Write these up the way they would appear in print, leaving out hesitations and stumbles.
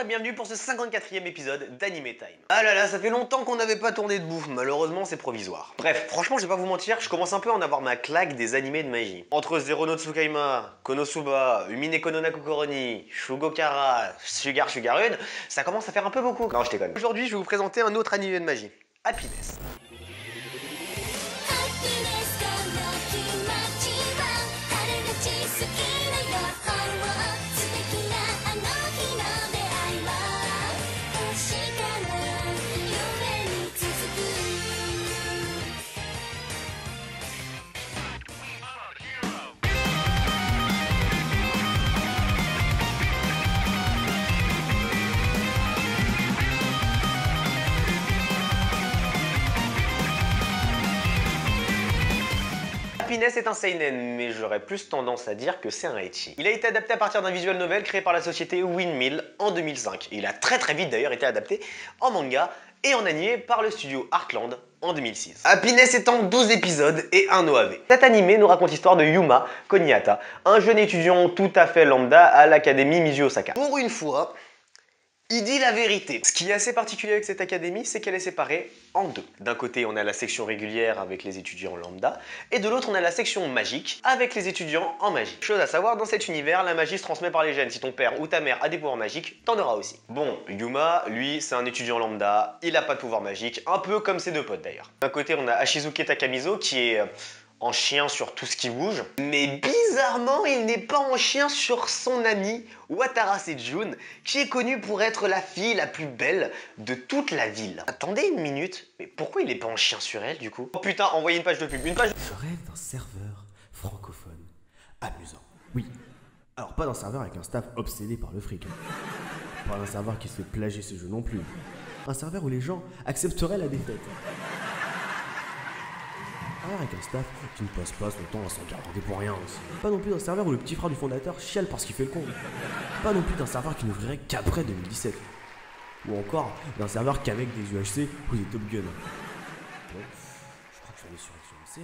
Bonsoir et bienvenue pour ce 54e épisode d'Anime Time. Ah là là, ça fait longtemps qu'on n'avait pas tourné de bouffe, malheureusement c'est provisoire. Bref, franchement je vais pas vous mentir, je commence un peu à en avoir ma claque des animés de magie. Entre Zero no Tsukaima, Konosuba, Umine Kono na Kukoroni, Shugokara, Sugarun, ça commence à faire un peu beaucoup. Non je déconne. Aujourd'hui je vais vous présenter un autre animé de magie, Happiness. Happiness est un seinen, mais j'aurais plus tendance à dire que c'est un ecchi. Il a été adapté à partir d'un visual novel créé par la société Windmill en 2005. Il a très vite d'ailleurs été adapté en manga et en animé par le studio Heartland en 2006. Happiness est en 12 épisodes et un OAV. Cet animé nous raconte l'histoire de Yuma Koniata, un jeune étudiant tout à fait lambda à l'académie Mizu Osaka. Pour une fois, il dit la vérité. Ce qui est assez particulier avec cette académie, c'est qu'elle est séparée en deux. D'un côté, on a la section régulière avec les étudiants lambda, et de l'autre, on a la section magique avec les étudiants en magie. Chose à savoir, dans cet univers, la magie se transmet par les gènes. Si ton père ou ta mère a des pouvoirs magiques, t'en auras aussi. Bon, Yuma, lui, c'est un étudiant lambda, il a pas de pouvoir magique, un peu comme ses deux potes d'ailleurs. D'un côté, on a Ashizuke Takamizo qui est en chien sur tout ce qui bouge, mais bizarrement il n'est pas en chien sur son ami Watara Sejun, qui est connue pour être la fille la plus belle de toute la ville. Attendez une minute, mais pourquoi il est pas en chien sur elle du coup? Oh putain, envoyez une page de pub, une page de... Je rêve d'un serveur francophone amusant. Oui, alors pas d'un serveur avec un staff obsédé par le fric. Pas d'un serveur qui se fait plagier ses jeux non plus. Un serveur où les gens accepteraient la défaite. Avec un staff qui ne passe pas son temps à s'en garder pour rien aussi. Pas non plus d'un serveur où le petit frère du fondateur chiale parce qu'il fait le con. Pas non plus d'un serveur qui n'ouvrirait qu'après 2017. Ou encore d'un serveur qu'avec des UHC ou des Top Gun. Bon, je crois que je vais aller sur Action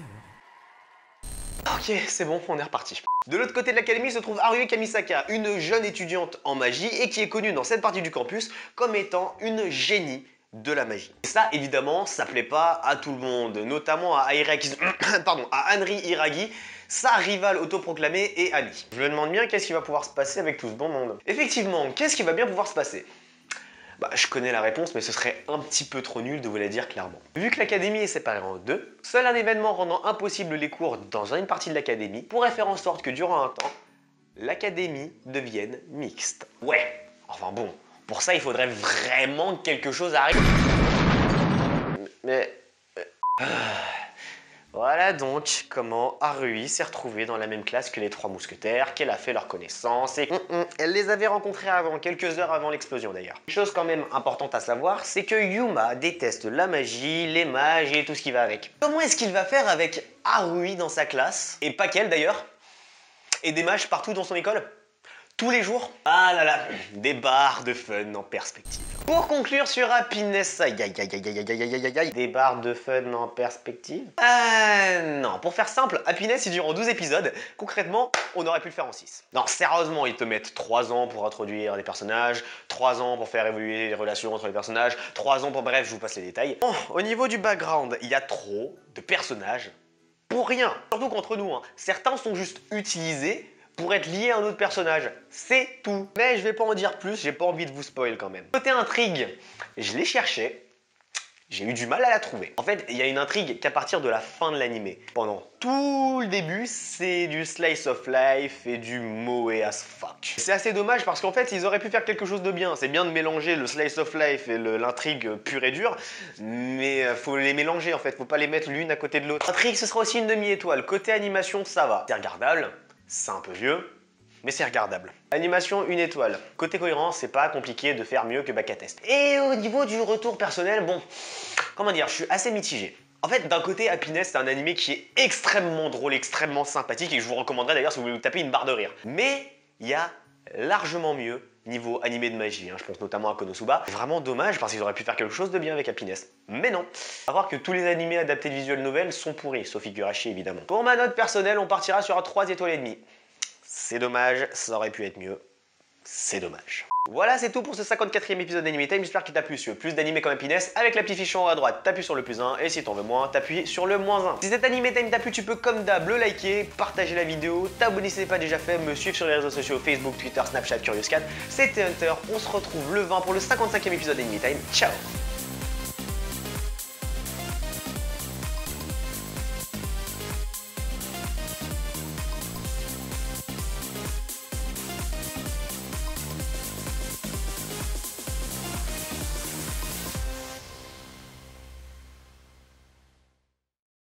alors. Ok, c'est bon, on est reparti. De l'autre côté de l'académie se trouve Haruhi Kamisaka, une jeune étudiante en magie et qui est connue dans cette partie du campus comme étant une génie de la magie. Et ça, évidemment, ça plaît pas à tout le monde, notamment à Hanri Hiragi, sa rivale autoproclamée et amie. Je me demande bien qu'est-ce qui va pouvoir se passer avec tout ce bon monde. Effectivement, qu'est-ce qui va bien pouvoir se passer? Bah, je connais la réponse, mais ce serait un petit peu trop nul de vous la dire clairement. Vu que l'académie est séparée en deux, seul un événement rendant impossible les cours dans une partie de l'académie pourrait faire en sorte que durant un temps, l'académie devienne mixte. Ouais, enfin bon, pour ça il faudrait vraiment que quelque chose arrive. Mais... Voilà donc comment Haruhi s'est retrouvée dans la même classe que les trois mousquetaires, qu'elle a fait leur connaissance et elle les avait rencontrés avant, quelques heures avant l'explosion d'ailleurs. Une chose quand même importante à savoir, c'est que Yuma déteste la magie, les mages et tout ce qui va avec. Comment est-ce qu'il va faire avec Haruhi dans sa classe, et pas qu'elle d'ailleurs, et des mages partout dans son école? Tous les jours? Ah là là, des barres de fun en perspective. Pour conclure sur Happiness, des barres de fun en perspective? Non, pour faire simple, Happiness il dure en 12 épisodes, concrètement, on aurait pu le faire en 6. Non, sérieusement, ils te mettent 3 ans pour introduire les personnages, 3 ans pour faire évoluer les relations entre les personnages, 3 ans pour... Bref, je vous passe les détails. Bon, au niveau du background, il y a trop de personnages pour rien. Surtout qu'entre nous, certains sont juste utilisés pour être lié à un autre personnage, c'est tout. Mais je vais pas en dire plus, j'ai pas envie de vous spoil quand même. Côté intrigue, je l'ai cherché, j'ai eu du mal à la trouver. En fait, il y a une intrigue qu'à partir de la fin de l'animé. Pendant tout le début, c'est du slice of life et du moe as fuck. C'est assez dommage parce qu'en fait, ils auraient pu faire quelque chose de bien. C'est bien de mélanger le slice of life et l'intrigue pure et dure, mais faut les mélanger en fait, faut pas les mettre l'une à côté de l'autre. Intrigue, ce sera aussi une demi-étoile. Côté animation, ça va. C'est regardable. C'est un peu vieux, mais c'est regardable. Animation, une étoile. Côté cohérence, c'est pas compliqué de faire mieux que Bac à Test. Et au niveau du retour personnel, bon, comment dire, je suis assez mitigé. En fait, d'un côté, Happiness, c'est un animé qui est extrêmement drôle, extrêmement sympathique, et que je vous recommanderais d'ailleurs si vous voulez vous taper une barre de rire. Mais il y a largement mieux niveau animé de magie, je pense notamment à Konosuba. Vraiment dommage parce qu'ils auraient pu faire quelque chose de bien avec Happiness. Mais non. À voir que tous les animés adaptés de visual novel sont pourris, sauf Higurashi évidemment. Pour ma note personnelle, on partira sur un 3 étoiles et demie. C'est dommage, ça aurait pu être mieux. C'est dommage. Voilà, c'est tout pour ce 54e épisode d'Anime Time, j'espère qu'il t'a plu. Si tu veux plus d'anime comme Happiness, avec la petite fiche en haut à droite, t'appuies sur le +1, et si t'en veux moins, t'appuies sur le -1. Si cet Anime Time t'a plu, tu peux comme d'hab le liker, partager la vidéo, t'abonner si ce n'est pas déjà fait, me suivre sur les réseaux sociaux Facebook, Twitter, Snapchat, Curious Cat. C'était Hunter, on se retrouve le 20 pour le 55e épisode d'Anime Time. Ciao.